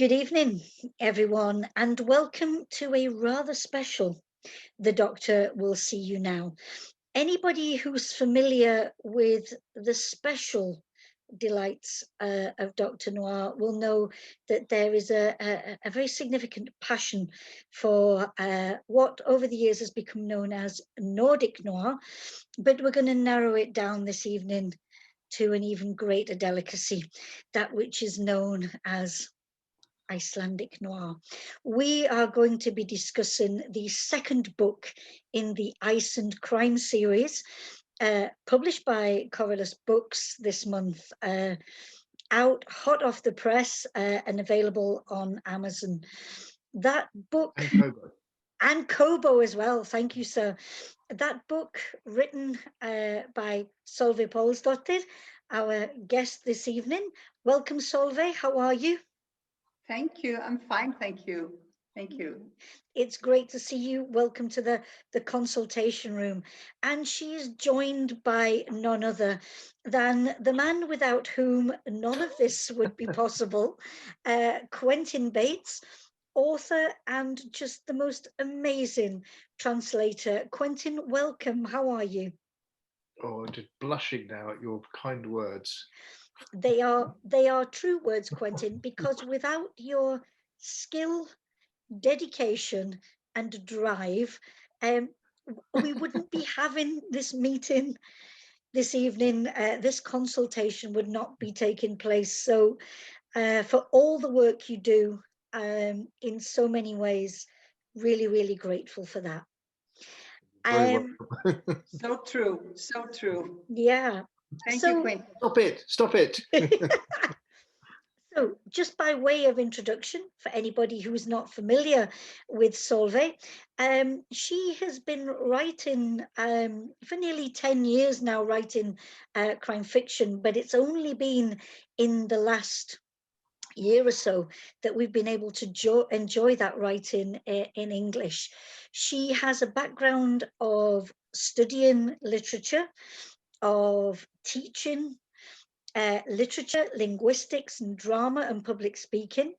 Good evening, everyone, and welcome to a rather special The Doctor Will See You Now. Anybody who's familiar with the special delights of Dr. Noir will know that there is a very significant passion for what over the years has become known as Nordic Noir, but we're going to narrow it down this evening to an even greater delicacy, that which is known as Icelandic Noir. We are going to be discussing the second book in the Iceland Crime series, published by Corylus Books this month, out hot off the press and available on Amazon. That book and Kobo as well. Thank you, sir. That book written by Sólveig Pálsdóttir, our guest this evening. Welcome, Sólveig. How are you? Thank you. I'm fine. Thank you. Thank you. It's great to see you. Welcome to the consultation room. And she is joined by none other than the man without whom none of this would be possible, Quentin Bates, author and just the most amazing translator. Quentin, welcome. How are you? Oh, I'm just blushing now at your kind words. They are true words, Quentin, because without your skill, dedication and drive, we wouldn't be having this meeting this evening. This consultation would not be taking place. So for all the work you do in so many ways, really, really grateful for that. So true. So true. Yeah. Thank you, Quentin. Stop it. So just by way of introduction, for anybody who is not familiar with Sólveig, she has been writing for nearly 10 years now, writing crime fiction, but it's only been in the last year or so that we've been able to enjoy that writing in English. She has a background of studying literature, of teaching literature, linguistics, and drama and public speaking,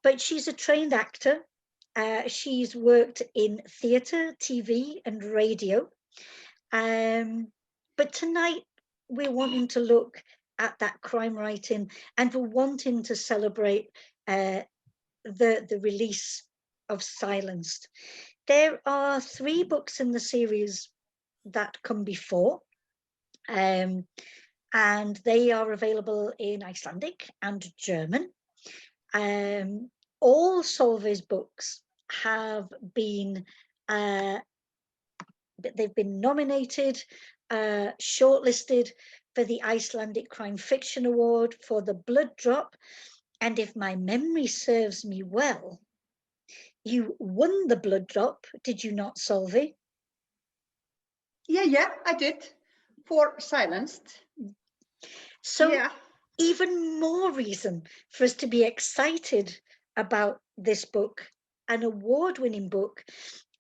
but she's a trained actor. She's worked in theatre, TV, and radio. But tonight we're wanting to look at that crime writing, and we're wanting to celebrate the release of Silenced. There are 3 books in the series that come before. And they are available in Icelandic and German. All Sólveig's books have been they've been nominated, shortlisted for the Icelandic Crime Fiction Award, for the Blood Drop, and if my memory serves me well, you won the Blood Drop, did you not, Sólveig? Yeah, I did, for Silenced. So yeah, even more reason for us to be excited about this book, an award-winning book,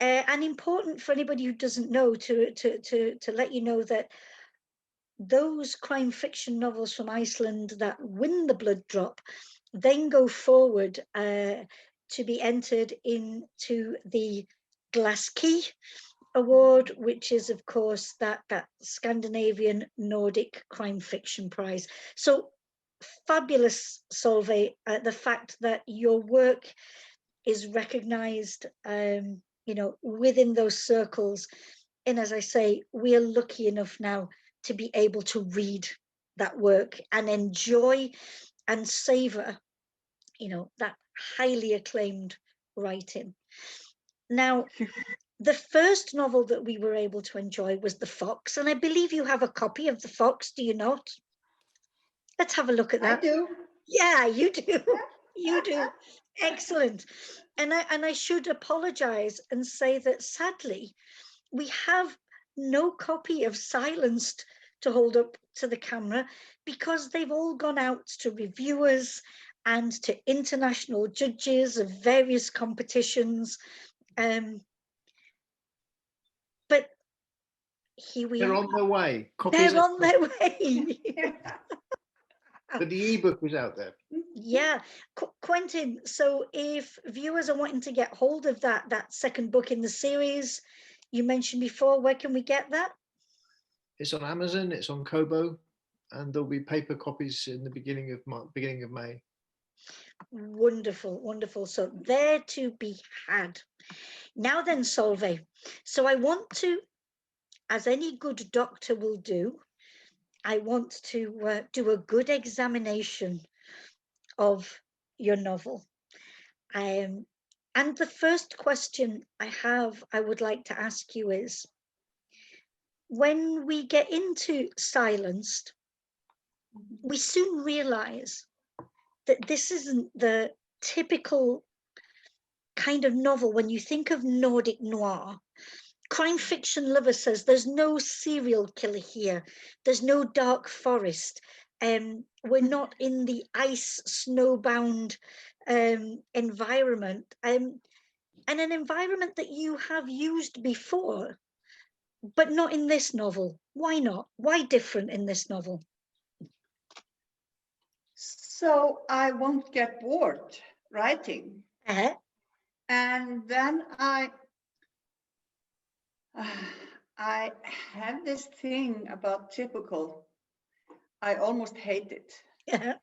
and important for anybody who doesn't know to let you know that those crime fiction novels from Iceland that win the Blood Drop then go forward to be entered into the Glass Key Award, which is of course that Scandinavian Nordic Crime Fiction Prize. So fabulous, Sólveig, the fact that your work is recognized within those circles. And as I say, we are lucky enough now to be able to read that work and enjoy and savor that highly acclaimed writing. Now, the first novel that we were able to enjoy was The Fox, and I believe you have a copy of The Fox, do you not? Let's have a look at that. I do. Yeah, you do. You do. Excellent. And I should apologize and say that sadly, we have no copy of Silenced to hold up to the camera because they've all gone out to reviewers and to international judges of various competitions. But here we They're are. on their way. They're on their way. But the ebook is out there. Yeah, Quentin, so if viewers are wanting to get hold of that second book in the series you mentioned before, where can we get that? It's on Amazon, it's on Kobo, and there'll be paper copies in the beginning of May. Wonderful, wonderful. So there to be had. Now then, Sólveig, so I want to, as any good doctor will do, I want to do a good examination of your novel. And the first question I would like to ask you is, when we get into Silenced, we soon realize that this isn't the typical kind of novel. When you think of Nordic noir, crime fiction lover says there's no serial killer here, there's no dark forest, we're not in the ice snowbound environment, and an environment that you have used before, but not in this novel. Why not? Why different in this novel? So I won't get bored writing. And then I have this thing about typical. I almost hate it. So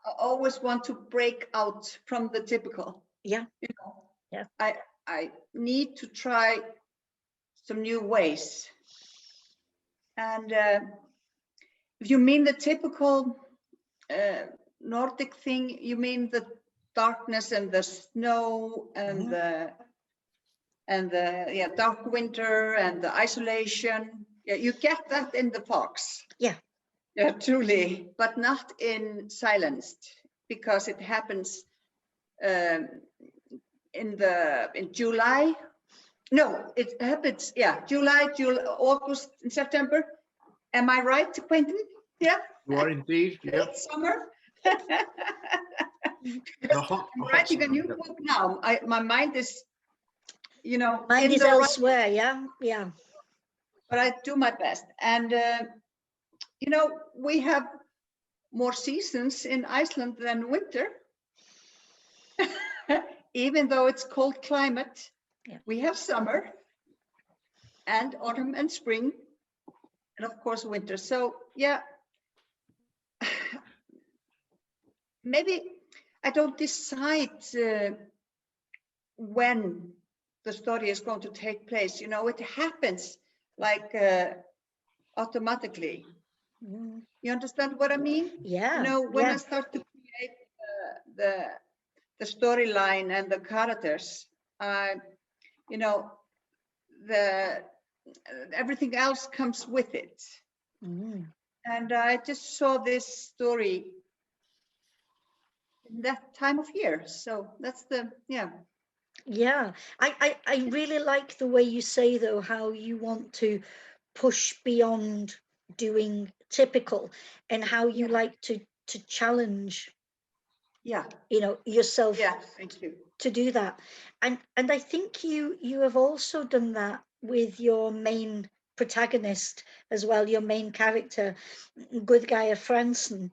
I always want to break out from the typical. Yeah. You know, yeah. I need to try some new ways. And if you mean the typical Nordic thing, you mean the darkness and the snow and the dark winter and the isolation. Yeah, you get that in the fox. Yeah. Yeah, truly, but not in Silenced, because it happens in July. No, it happens, July, August, and September. Am I right, Quentin? Yeah. You are indeed. Yeah. It's summer. I'm writing a new book now. My mind is, mind is elsewhere. Yeah. But I do my best, and we have more seasons in Iceland than winter. Even though it's cold climate, we have summer and autumn and spring, and of course winter. So yeah, maybe I don't decide when the story is going to take place. It happens like automatically. You understand what I mean? Yeah. When I start to create the storyline and the characters, everything else comes with it. And I just saw this story in that time of year, so that's Yeah, I really like the way you say, though, how you want to push beyond doing typical, and how you like to challenge yourself thank you. to do that. And I think you have also done that with your main protagonist as well, your main character, Guðgeir Fransen.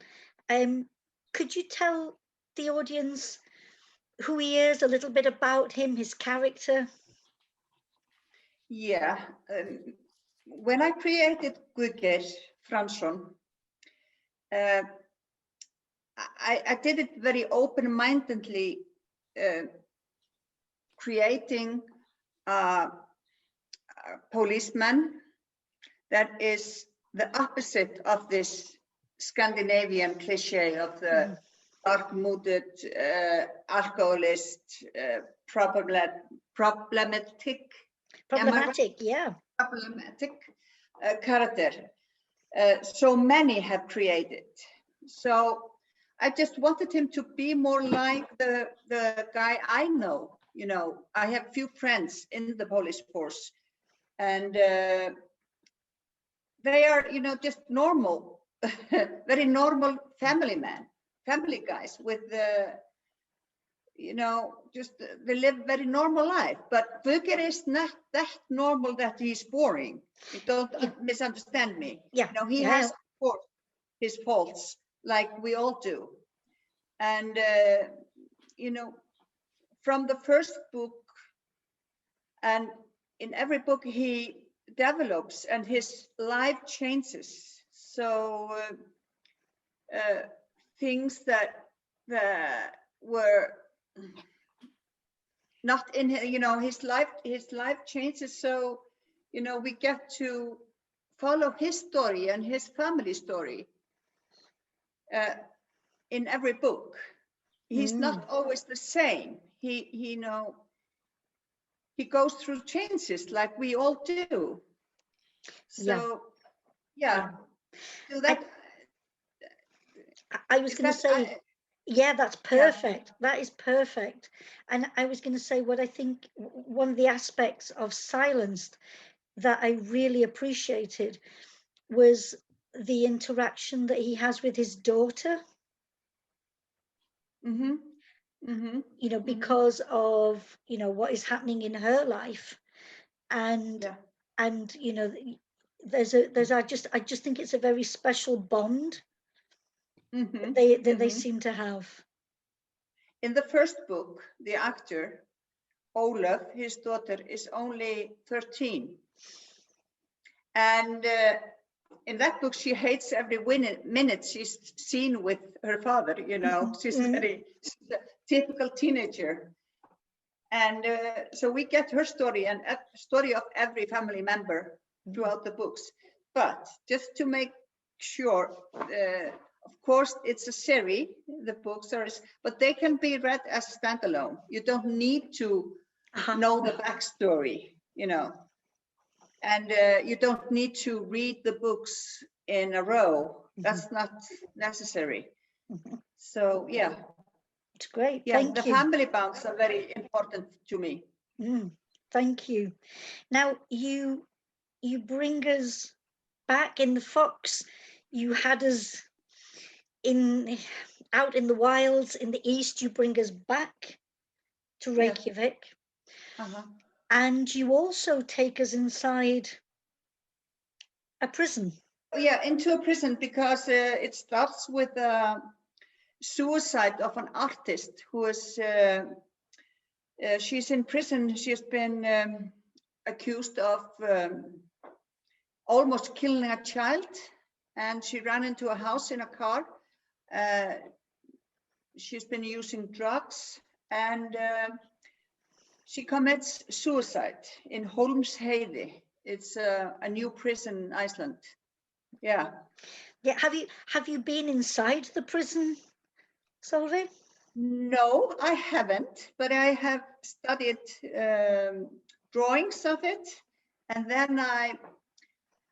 Could you tell the audience who he is, a little bit about him, his character? Yeah, when I created Guðgeir Fransen, I did it very open-mindedly, creating a policeman that is the opposite of this Scandinavian cliche of the dark-mooded alcoholist, problematic character. So many have created. So I just wanted him to be more like the guy I know. I have few friends in the police force, and they are, just normal, very normal family guys with they live very normal life. But Guðgeir is not that normal that he's boring. You don't misunderstand me. Yeah. He has, of course, his faults, like we all do. And, you know, from the first book, and in every book he develops and his life changes. So things that were not in, you know, his life changes. So, you know, we get to follow his story and his family story in every book. He's not always the same. He you know, he goes through changes like we all do. So yeah. So that I was going to say, yeah, that's perfect. Yeah. That is perfect. And I was going to say what I think one of the aspects of Silenced that I really appreciated was the interaction that he has with his daughter. Mm-hmm. Mm-hmm. You know, because of, you know, what is happening in her life. And you know, I just think it's a very special bond that they seem to have. In the first book, the actor Olaf, his daughter, is only 13, and in that book she hates every minute she's seen with her father. You know, she's a typical teenager, and so we get her story and story of every family member throughout the books. But just to make sure, of course, it's a series, the books are, but they can be read as standalone. You don't need to know the backstory, you know, and you don't need to read the books in a row. That's not necessary. So, yeah. It's great. Yeah, Thank the you. family bonds are very important to me. Thank you. Now, you bring us back in the Fox. You had us out in the wilds in the east. You bring us back to Reykjavik. And you also take us inside a prison. Yeah, into a prison, because it starts with suicide of an artist who is, she's in prison. She's been accused of almost killing a child, and she ran into a house in a car. She's been using drugs, and she commits suicide in Hólmsheiði. It's a new prison in Iceland. Yeah. Yeah. Have you been inside the prison, Sólveig? No, I haven't, but I have studied drawings of it, and then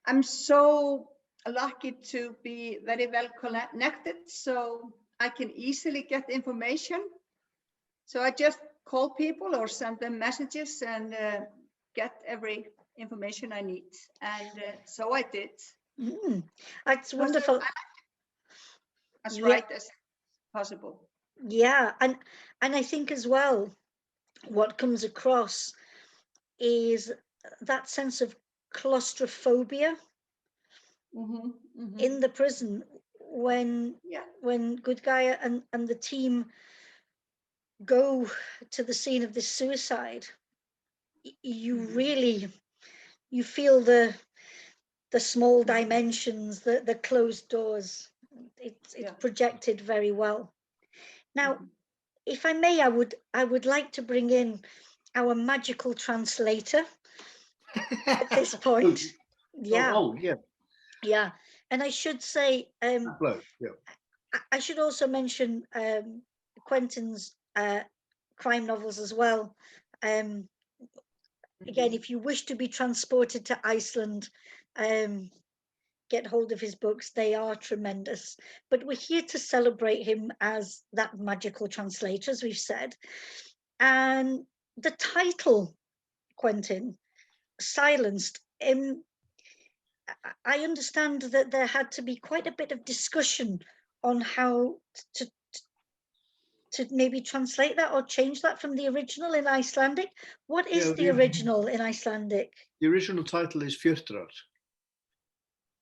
I'm so lucky to be very well connected, so I can easily get information. So I just call people or send them messages and get every information I need, and so I did. That's wonderful. As right as possible. Yeah, and I think as well, what comes across is that sense of claustrophobia in the prison when Gudgaya and the team go to the scene of this suicide. You really, you feel the small dimensions, the closed doors. It's projected very well. Now, if I may, I would like to bring in our magical translator at this point. Yeah. And I should say, I should also mention Quentin's crime novels as well. Again, if you wish to be transported to Iceland, get hold of his books. They are tremendous. But we're here to celebrate him as that magical translator, as we've said. And the title, Quentin, Silenced, I understand that there had to be quite a bit of discussion on how to maybe translate that or change that from the original in Icelandic. What is the original in Icelandic? The original title is Fjörtrar,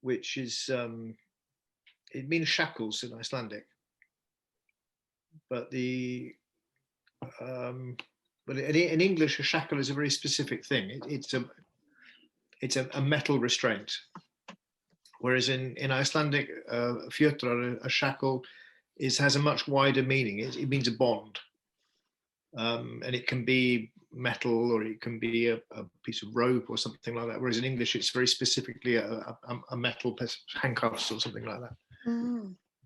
which is, it means shackles in Icelandic. but but in English, a shackle is a very specific thing. It's a metal restraint, whereas in Icelandic, fjötrar, a shackle has a much wider meaning. It means a bond, and it can be metal, or it can be a piece of rope or something like that. Whereas in English, it's very specifically a metal handcuffs or something like that.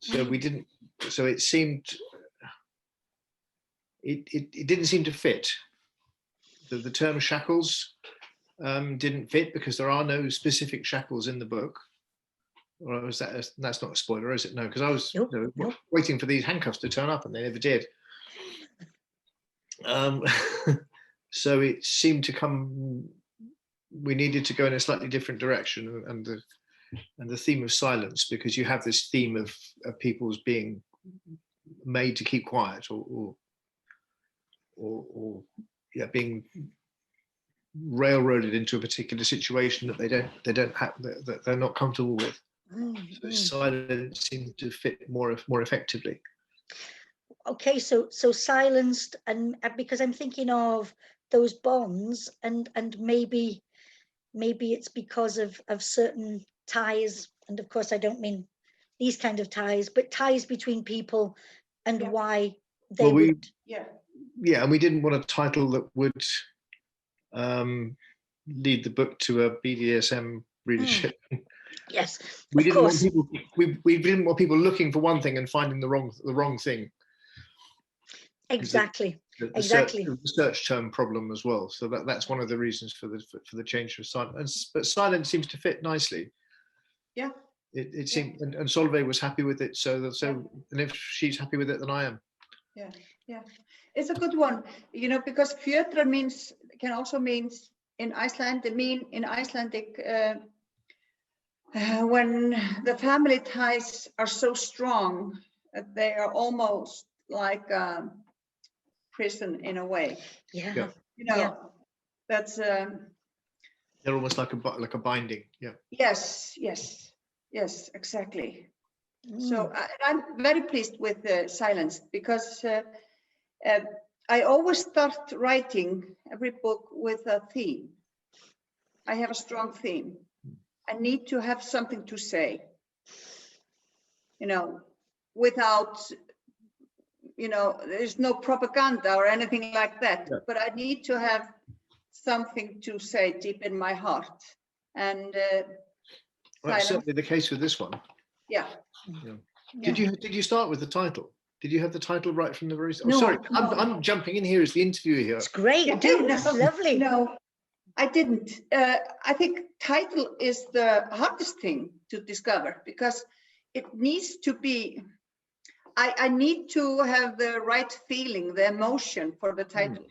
So we didn't. So it seemed. It didn't seem to fit. The term shackles didn't fit because there are no specific shackles in the book. Or was that's not a spoiler, is it? No, because I was waiting for these handcuffs to turn up and they never did. So it seemed to come. We needed to go in a slightly different direction, and the theme of silence, because you have this theme of people's being made to keep quiet, or being railroaded into a particular situation that they don't have, that they're not comfortable with. So silence seemed to fit more effectively. Okay, so silenced, and because I'm thinking of those bonds, and maybe it's because of certain ties, and of course I don't mean these kind of ties, but ties between people, and why they would. Yeah, and we didn't want a title that would lead the book to a BDSM readership. Yes, we didn't want people. We didn't want people looking for one thing and finding the wrong thing. Exactly. The search term problem as well. So that's one of the reasons for the change of silence. But silence seems to fit nicely. Yeah. It seemed, and Sólveig was happy with it. So and if she's happy with it, then I am. Yeah. It's a good one, because fjötra can also means in Iceland. In Icelandic, when the family ties are so strong, they are almost like prison in a way. Yeah. That's. They're almost like a binding. Yeah. Yes, exactly. So I'm very pleased with silence, because I always start writing every book with a theme. I have a strong theme. I need to have something to say, without, there's no propaganda or anything like that, but I need to have something to say deep in my heart. And that's certainly the case with this one. Yeah. Did you start with the title? Did you have the title right from the very start? No, sorry, no. I'm jumping in here as the interviewer here. It's great. That's lovely. No, I didn't. I think title is the hardest thing to discover, because it needs to be, I need to have the right feeling, the emotion for the title.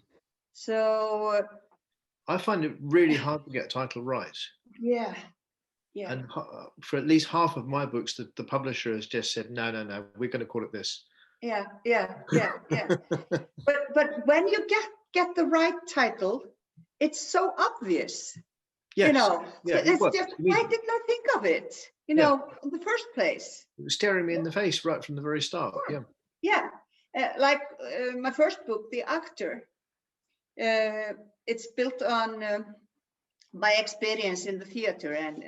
So I find it really hard to get a title right. Yeah. And for at least half of my books, the publisher has just said, no, we're going to call it this. Yeah. But when you get the right title, it's so obvious. Yes. It's just, why didn't I think of it? In the first place. It was staring me in the face right from the very start. Yeah. Like my first book, The Actor. It's built on my experience in the theater and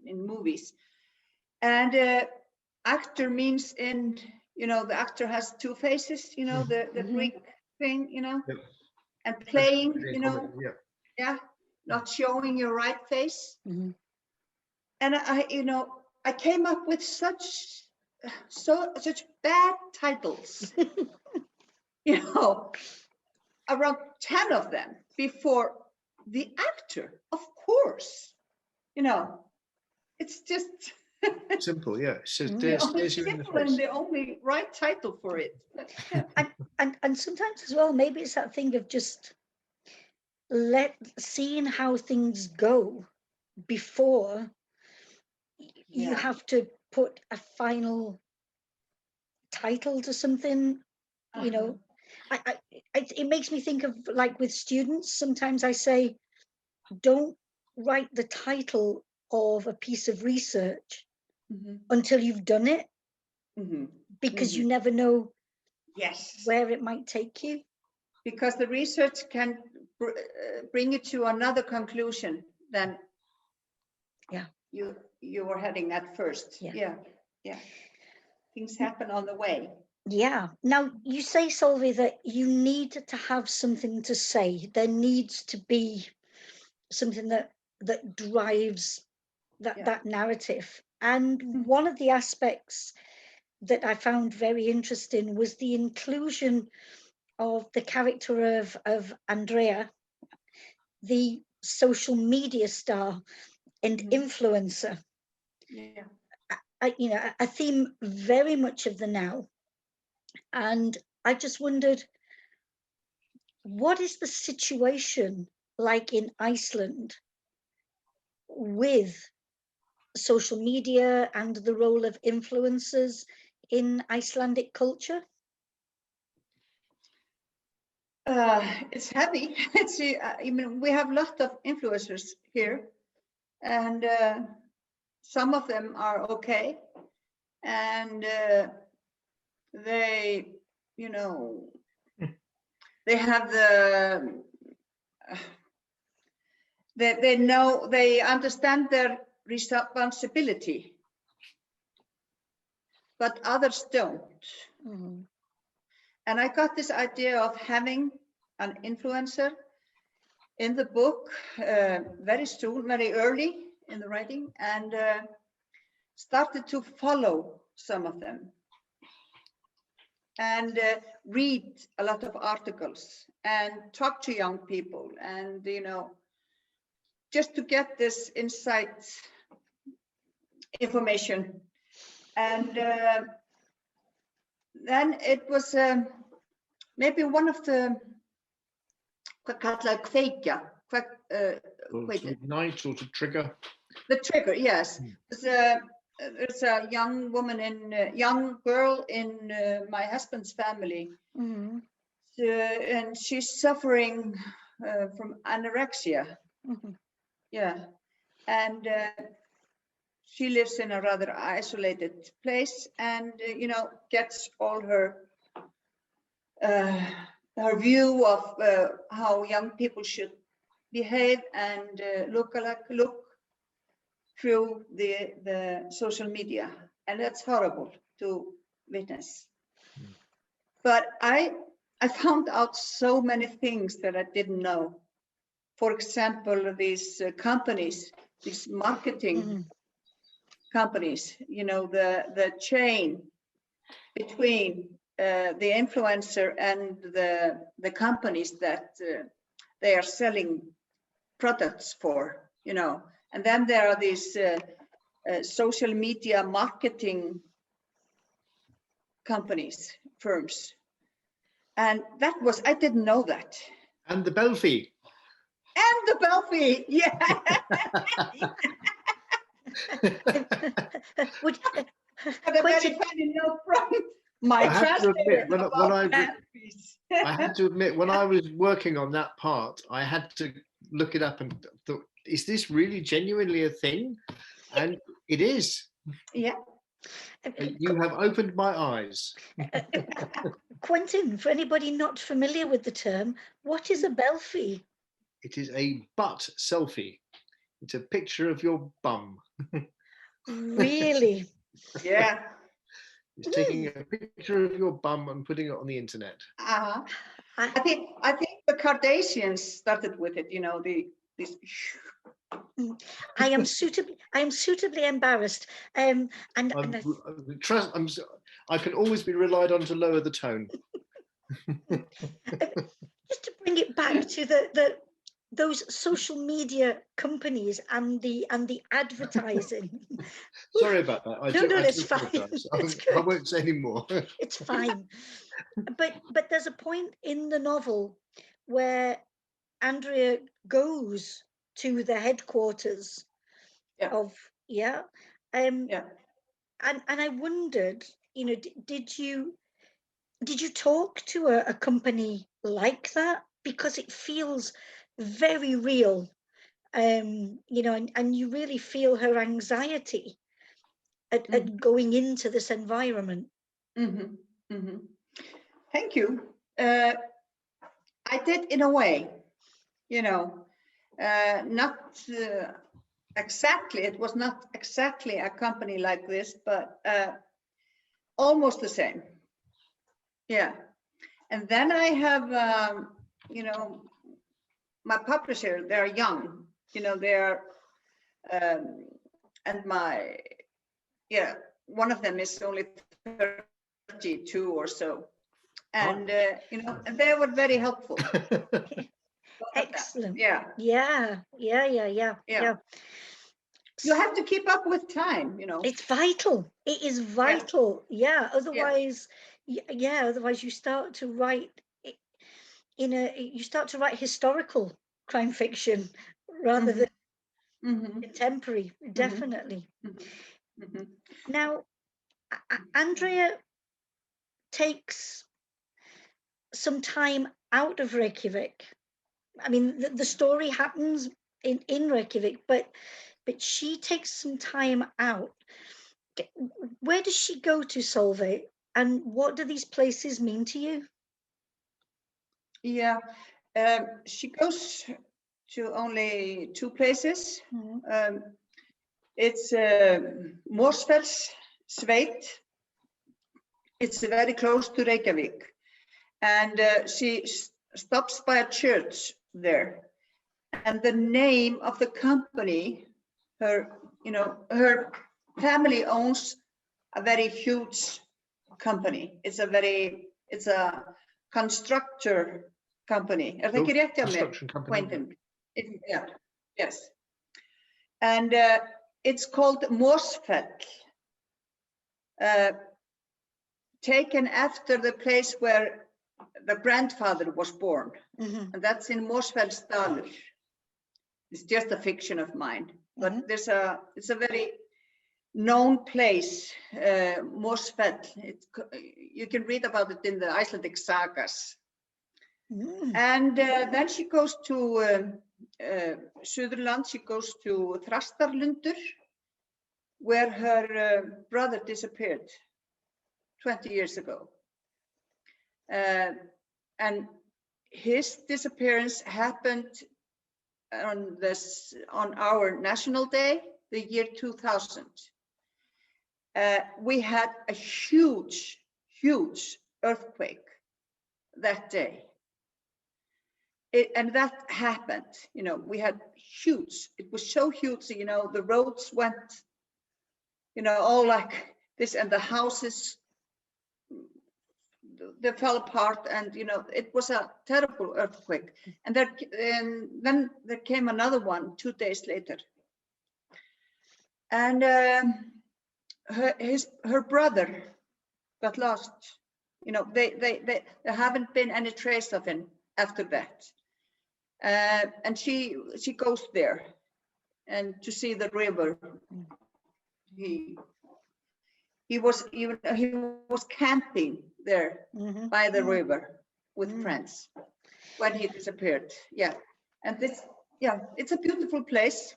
in movies. And actor means the actor has two faces, the Greek thing, and playing, not showing your right face. And I came up with such bad titles, around 10 of them before The Actor, of course. It's just simple. Yeah, it's just simple and the only right title for it. And sometimes as well, maybe it's that thing of just seeing how things go before you have to put a final title to something. It makes me think of, like, with students, sometimes I say, don't write the title of a piece of research until you've done it, because you never know Yes. where it might take you? Because the research can bring you to another conclusion than you were heading at first. Yeah. Things happen on the way. Yeah. Now, you say, Sólveig, that you need to have something to say. There needs to be something that drives that narrative. And one of the aspects that I found very interesting was the inclusion of the character of Andrea, the social media star and influencer. Yeah. A theme very much of the now. And I just wondered, what is the situation like in Iceland with social media and the role of influencers in Icelandic culture? It's heavy. I mean, we have a lot of influencers here, and some of them are okay, and they, they have they understand their responsibility, but others don't. And I got this idea of having an influencer in the book very soon, very early in the writing, and started to follow some of them and read a lot of articles and talk to young people, and just to get this insight information. And then it was maybe one of the ignite or to trigger. The trigger, yes. There's a young woman young girl in my husband's family, and she's suffering from anorexia. Yeah, and she lives in a rather isolated place, and gets all her view of how young people should behave and look through the social media, and that's horrible to witness. But I found out so many things that I didn't know. For example, these companies, these marketing companies, the chain between the influencer and the companies that they are selling products for, and then there are these social media marketing companies, firms, and I didn't know that. And the Belfie. And the Belfie, yeah. But a very funny note from my translator. I had to admit, when I was working on that part, I had to look it up and thought, is this really genuinely a thing? And it is. Yeah. You have opened my eyes. Quentin, for anybody not familiar with the term, what is a Belfie? It is a butt selfie. It's a picture of your bum. Really? Yeah. It's taking a picture of your bum and putting it on the internet. I think the Kardashians started with it. This. I am suitably embarrassed. I can always be relied on to lower the tone. Just to bring it back to those social media companies and the advertising. Sorry about that. It's fine. I won't say any more. It's fine. But there's a point in the novel where Andrea goes to the headquarters of and I wondered, did you talk to a company like that, because it feels very real, and you really feel her anxiety at going into this environment. Thank you. I did in a way, you know, not exactly, it was not exactly a company like this, but almost the same. Yeah. And then I have, you know, my publisher, they're young, you know, they're, and my, yeah, one of them is only 32 or so. And, you know, and they were very helpful. Excellent. Yeah. Yeah. You have to keep up with time, you know. It's vital. It is vital. Yeah. Otherwise, yeah. Otherwise, you start to write you start to write historical crime fiction rather than contemporary. Definitely. Now, Andrea takes some time out of Reykjavik. I mean, the story happens in Reykjavik, but she takes some time out. Where does she go to, Sólveig? And what do these places mean to you? Yeah, she goes to only 2 places. It's Mosfellssveit. It's very close to Reykjavik. And she stops by a church there. And the name of the company, her family owns a very huge company. It's a constructor company. Er það ekki rétt hjá mér, Construction company. Quentin? Yeah, yes. And it's called Mosfell, taken after the place where the grandfather was born. And that's in Mosfellsdalur. It's just a fiction of mine, but it's a very known place, Mosfell. You can read about it in the Icelandic sagas. And then she goes to Suðurland. She goes to Þrastarlundur, where her brother disappeared 20 years ago. And his disappearance happened on our National Day, the year 2000. We had a huge earthquake that day. And that happened, you know, we had huge, it was so huge, you know, the roads went, you know, all like this, and the houses, they fell apart, and, you know, it was a terrible earthquake. And then there came another one 2 days later. And her brother got lost. You know, there haven't been any trace of him after that. And she goes there and to see the river. He was camping there by the river with friends when he disappeared. Yeah, and it's a beautiful place,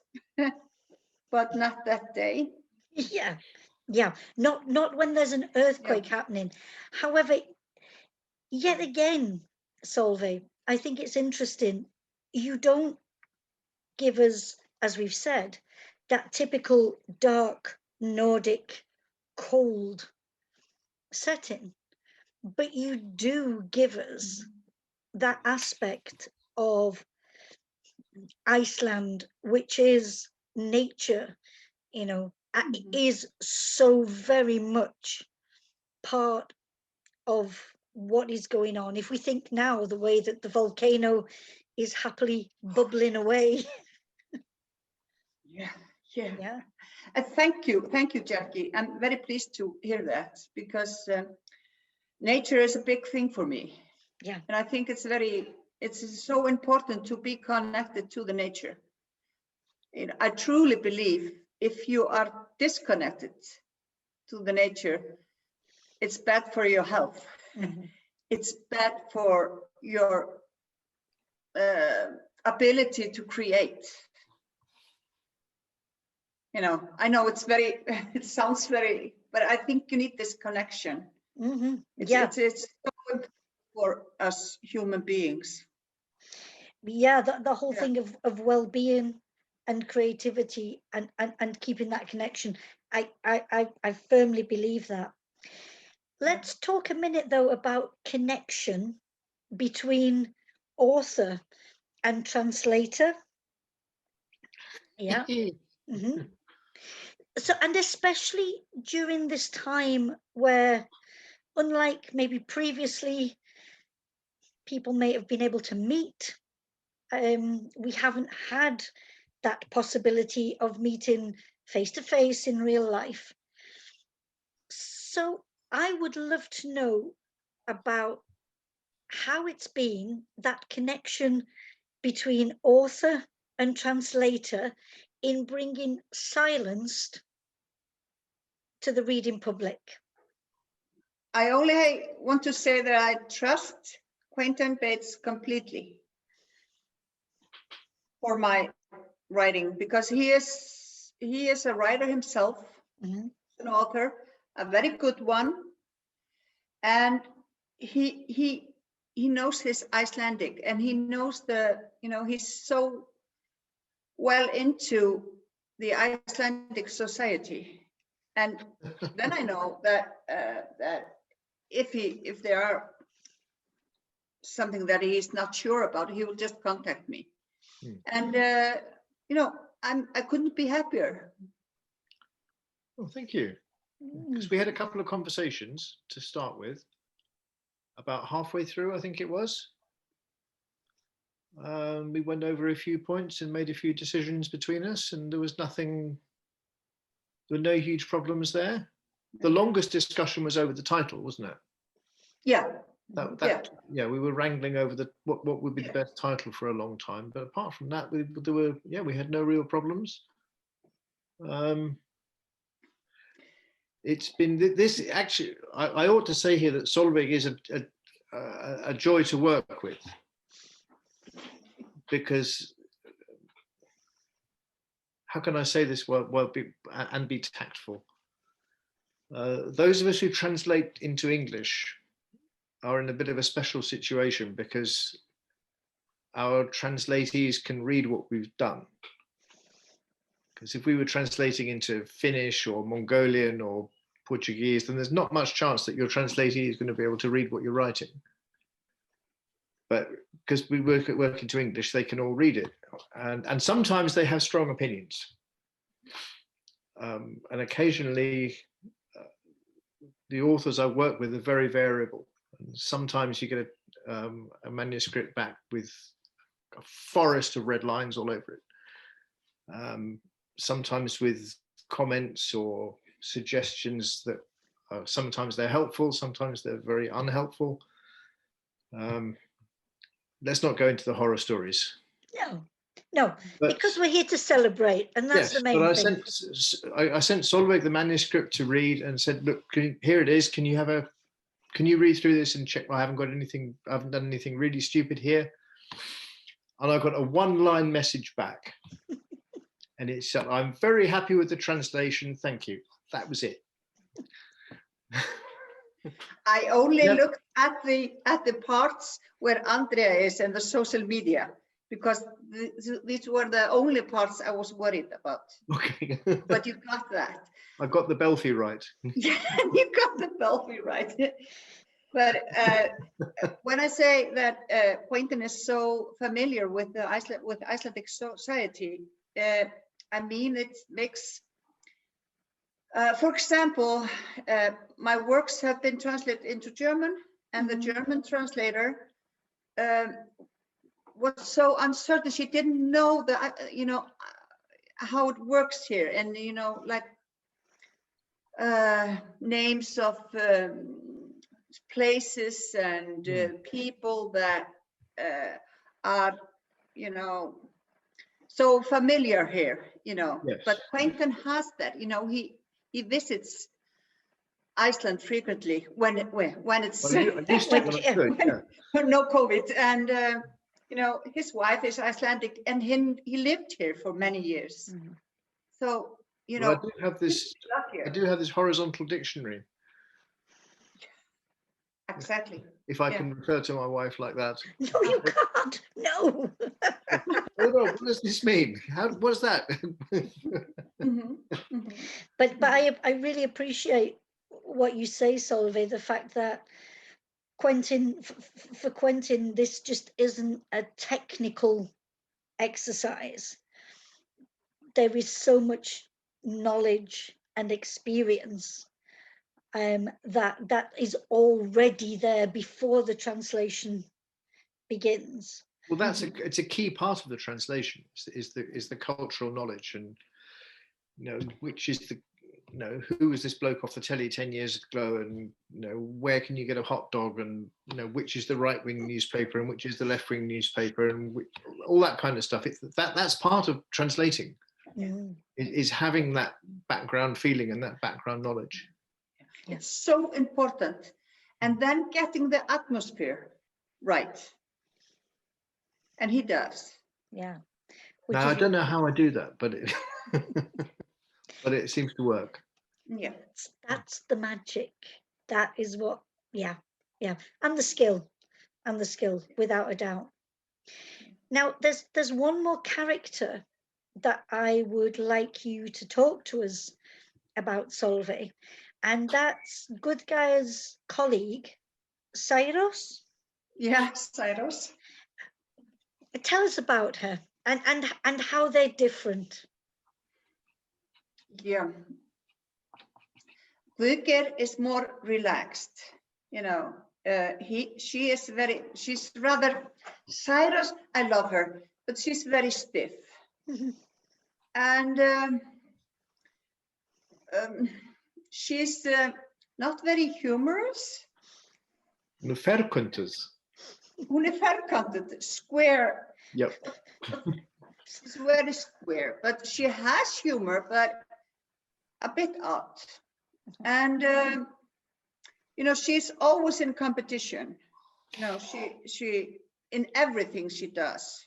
but not that day. Yeah, not when there's an earthquake happening. However, yet again, Sólveig, I think it's interesting. You don't give us, as we've said, that typical dark Nordic cold setting, but you do give us that aspect of Iceland, which is nature, you know, is so very much part of what is going on. If we think now the way that the volcano is happily bubbling away. Yeah. Thank you, Jackie. I'm very pleased to hear that, because nature is a big thing for me. Yeah. And I think it's so important to be connected to the nature. You know, I truly believe if you are disconnected to the nature, it's bad for your health. It's bad for your ability to create. You know, I know it sounds very, but I think you need this connection. It's so us human beings. Yeah, the whole thing of well-being and creativity and keeping that connection. I firmly believe that. Let's talk a minute though about connection between author and translator. Yeah. Mm-hmm. So, and especially during this time where, unlike maybe previously, people may have been able to meet, we haven't had that possibility of meeting face to face in real life. So I would love to know about how it's been, that connection between author and translator in bringing Silenced to the reading public. I only want to say that I trust Quentin Bates completely for my writing, because he is a writer himself, an author, a very good one, and he knows his Icelandic, and he knows he's so well into the Icelandic society. And then I know that that if there are something that he's not sure about, he will just contact me. And I couldn't be happier. Well, thank you. Because we had a couple of conversations to start with. About halfway through, I think it was. We went over a few points and made a few decisions between us, and there was nothing. There were no huge problems there. The longest discussion was over the title, wasn't it? Yeah. Yeah, we were wrangling over what would be the best title for a long time. But apart from that, we had no real problems. It's been this actually. I ought to say here that Sólveig is a joy to work with, because how can I say this be tactful? Those of us who translate into English are in a bit of a special situation, because our translatees can read what we've done. Because if we were translating into Finnish or Mongolian or Portuguese, then there's not much chance that your translatee is going to be able to read what you're writing. But because we work into English, they can all read it. And sometimes they have strong opinions. And occasionally, the authors I work with are very variable. And sometimes you get a manuscript back with a forest of red lines all over it. Sometimes with comments or suggestions that sometimes they're helpful, sometimes they're very unhelpful. Let's not go into the horror stories. No, because we're here to celebrate, and that's the main thing. I sent Sólveig the manuscript to read and said, look, here it is. Can you read through this and check I haven't done anything really stupid here? And I got a one-line message back. And it said, I'm very happy with the translation. Thank you. That was it. I only looked at the parts where Andrea is and the social media, because these were the only parts I was worried about. Okay. But you got that. I got the Belfie right. Yeah, you got the Belfie right. But when I say that Quentin is so familiar with the Icelandic society, I mean it makes. For example, my works have been translated into German, and the German translator was so uncertain. She didn't know how it works here, and like names of places and people that are so familiar here. Yes. But Quentin has that. He visits Iceland frequently when it's no COVID, and his wife is Icelandic, and he lived here for many years. So I do have this horizontal dictionary. exactly. If I can refer to my wife like that. No, you can't. No. Oh no, what does this mean? What's that? But I really appreciate what you say, Sólveig, the fact that Quentin, for Quentin, this just isn't a technical exercise. There is so much knowledge and experience that is already there before the translation begins. Well, it's a key part of the translation is the cultural knowledge, and which is the who was this bloke off the telly 10 years ago, and where can you get a hot dog, and which is the right-wing newspaper and which is the left-wing newspaper, and all that kind of stuff. That's part of translating. Is having that background feeling and that background knowledge. It's so important. And then getting the atmosphere right. And he does. Yeah. Now, I don't know how I do that, but but it seems to work. Yeah. That's the magic. That is what, yeah. And the skill, without a doubt. Now, there's one more character that I would like you to talk to us about, Sólveig, and that's Good Guy's colleague, Cyrus. Yeah, Cyrus. Tell us about her and how they're different. Yeah. Guðgeir is more relaxed, she's rather, Cyrus, I love her, but she's very stiff. And she's not very humorous. Hún ferkantuð. Hún ferkantuð, square. Yep. She's very square, but she has humor, but a bit odd. And she's always in competition. She in everything she does.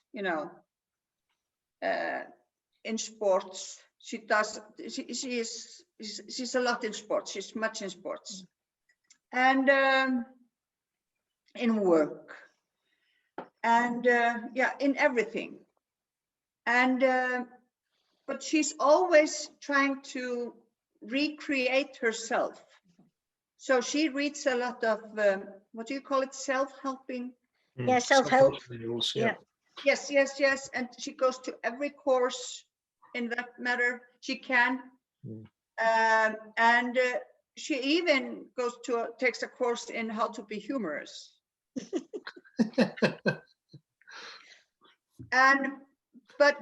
In sports, she's a lot in sports. She's much in sports, and in work, and in everything. And but she's always trying to recreate herself. So she reads a lot of what do you call it? Self-helping. Yeah, self-help. Yeah. Yes. And she goes to every course in that matter she can. And she even takes a course in how to be humorous. But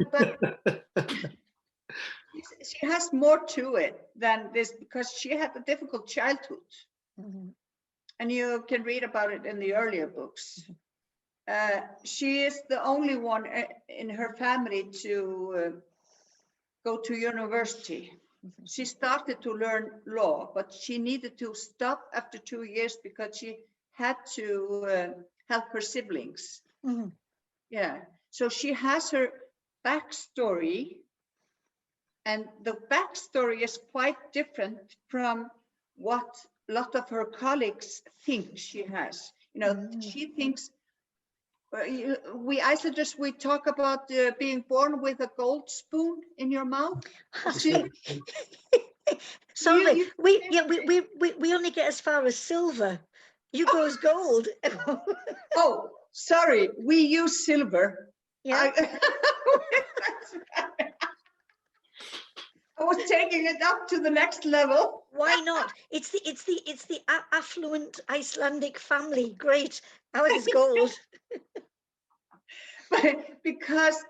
she has more to it than this, because she had a difficult childhood. And you can read about it in the earlier books. She is the only one in her family to go to university. She started to learn law, but she needed to stop after 2 years because she had to help her siblings. Yeah, so she has her backstory, and the backstory is quite different from what a lot of her colleagues think she has. She thinks, we Icelanders, we talk about being born with a gold spoon in your mouth. Sorry, we only get as far as silver. You go as gold. Oh, sorry, we use silver. Yeah. I was taking it up to the next level. Why not? It's the affluent Icelandic family. Great. Ours is gold. Because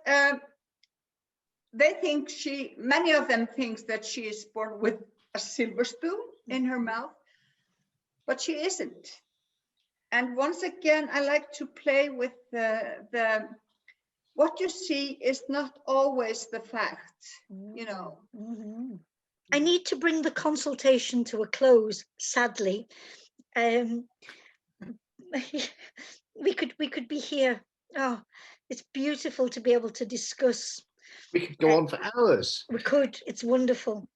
they think many of them think that she is born with a silver spoon in her mouth, but she isn't. And once again, I like to play with the what you see is not always the fact, I need to bring the consultation to a close, sadly. We could be here. Oh, it's beautiful to be able to discuss. We could go on for hours. We could. It's wonderful.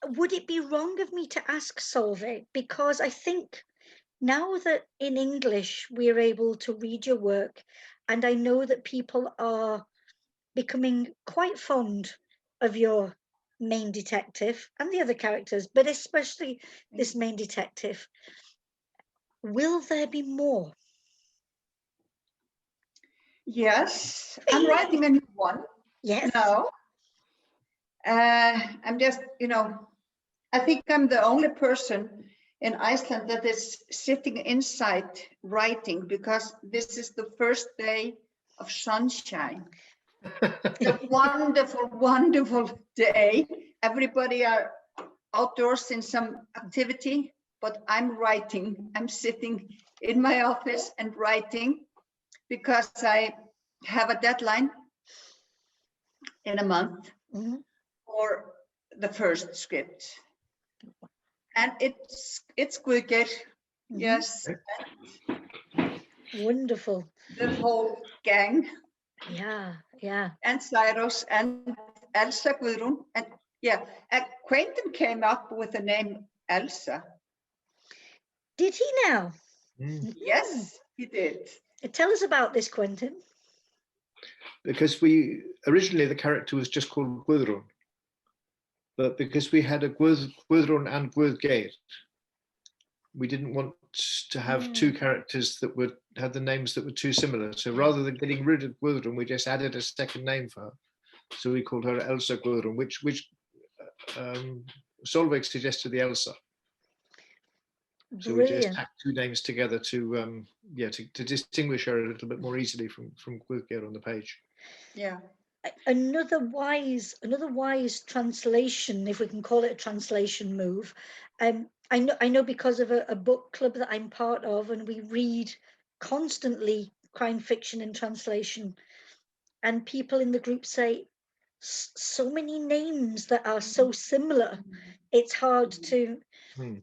Would it be wrong of me to ask Sólveig, because I think now that in English we're able to read your work, and I know that people are becoming quite fond of your main detective and the other characters, but especially this main detective, will there be more? Yes, I'm writing a new one. Yes. No. I'm just, I think I'm the only person in Iceland that is sitting inside writing, because this is the first day of sunshine. A wonderful, wonderful day. Everybody are outdoors in some activity, but I'm writing. I'm sitting in my office and writing because I have a deadline in a month for the first script. And it's Guðgeir, yes. Wonderful. The whole gang. Yeah, yeah. And Cyrus and Elsa Guðrún. And Quentin came up with the name Elsa. Did he now? Yes, he did. Tell us about this, Quentin. Because originally the character was just called Guðrún, but because we had a Guðrún and Guðgeir, we didn't want to have two characters that had the names that were too similar. So rather than getting rid of Guðrún, we just added a second name for her. So we called her Elsa Guðrún, which Sólveig suggested the Elsa. So we just tacked two names together to distinguish her a little bit more easily from Guðgeir on the page. Yeah. Another wise translation, if we can call it a translation move. I know because of a book club that I'm part of, and we read constantly crime fiction in translation, and people in the group say so many names that are so similar, it's hard to.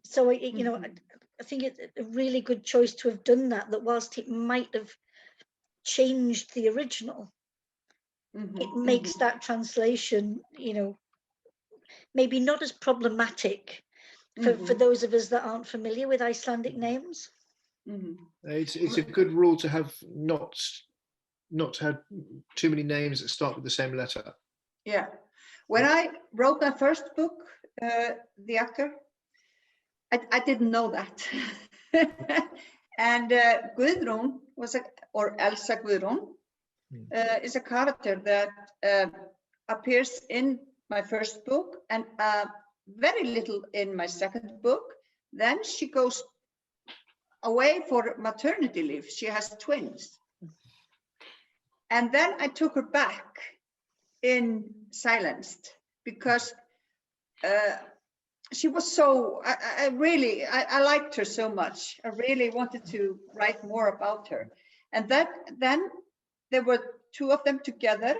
So I think it's a really good choice to have done that. That whilst it might have changed the original, it makes that translation, maybe not as problematic for those of us that aren't familiar with Icelandic names. It's a good rule to have not have too many names that start with the same letter. Yeah. When I wrote my first book, The Actor, I didn't know that. And Guðrún or Elsa Guðrún is a character that appears in my first book and very little in my second book. Then she goes away for maternity leave. She has twins. And then I took her back in Silenced because she was so, I liked her so much. I really wanted to write more about her. And then there were two of them together,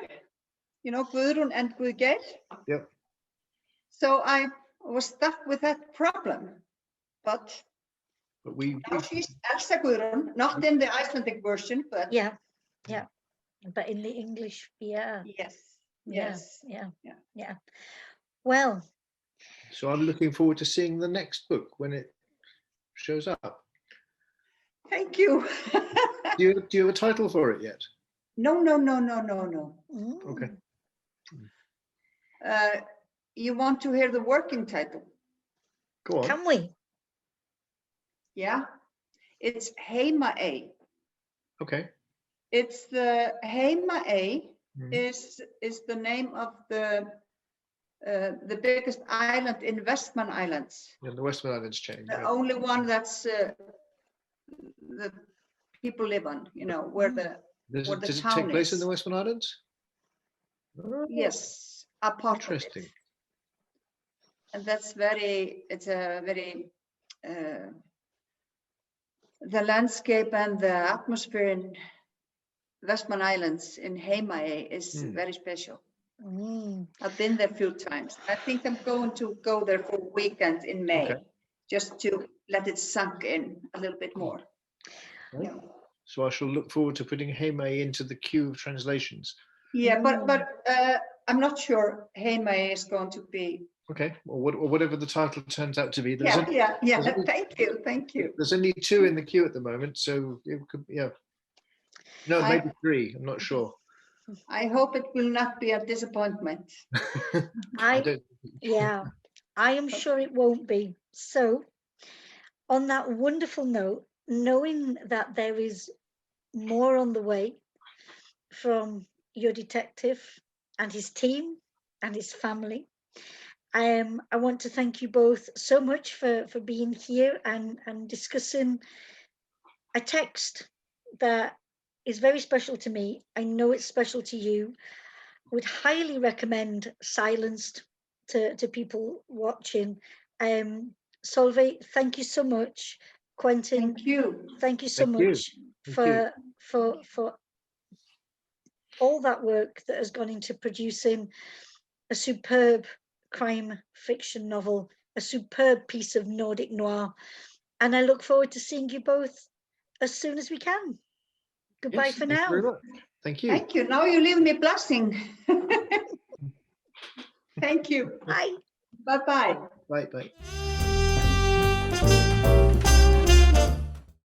Guðrún and Guðgeir. Yep. So I was stuck with that problem. But now she's Elsa Guðrún, not in the Icelandic version, but yeah. But in the English, yeah. Yes. Yeah. Well. So I'm looking forward to seeing the next book when it shows up. Thank you. Do you have a title for it yet? No. Okay. You want to hear the working title? Go on. Can we? Yeah. It's Heima-ey. Okay. It's the Heima-ey is the name of the biggest island in Westman Islands. Yeah, the Westman Islands chain. The only one that's the people live on, where the Does town it take place is. in the Westman Islands? Yes, a part Interesting. of it. And it's a very, the landscape and the atmosphere in Westman Islands in Heima-ey is very special. I've been there a few times. I think I'm going to go there for a weekend in May, just to let it sink in a little bit more. Okay. Yeah. So I shall look forward to putting Heima-ey into the queue of translations. Yeah, but I'm not sure Heima is going to be. Okay, or whatever the title turns out to be. Yeah. only- Thank you. There's only 2 in the queue at the moment, so it could, yeah. No, maybe 3. I'm not sure. I hope it will not be a disappointment. I don't. Yeah, I am sure it won't be. So, on that wonderful note, knowing that there is more on the way from your detective and his team and his family, I want to thank you both so much for being here and discussing a text that is very special to me. I know it's special to you. Would highly recommend Silenced to people watching. Sólveig, thank you so much. Quentin, Thank you. thank you so Thank you. much Thank for all that work that has gone into producing a superb crime fiction novel, a superb piece of Nordic noir. And I look forward to seeing you both as soon as we can. Goodbye Yes, for thank you now. very much. Thank you. Thank you. Now you leave me blushing. Thank you. Bye. Bye-bye. Bye.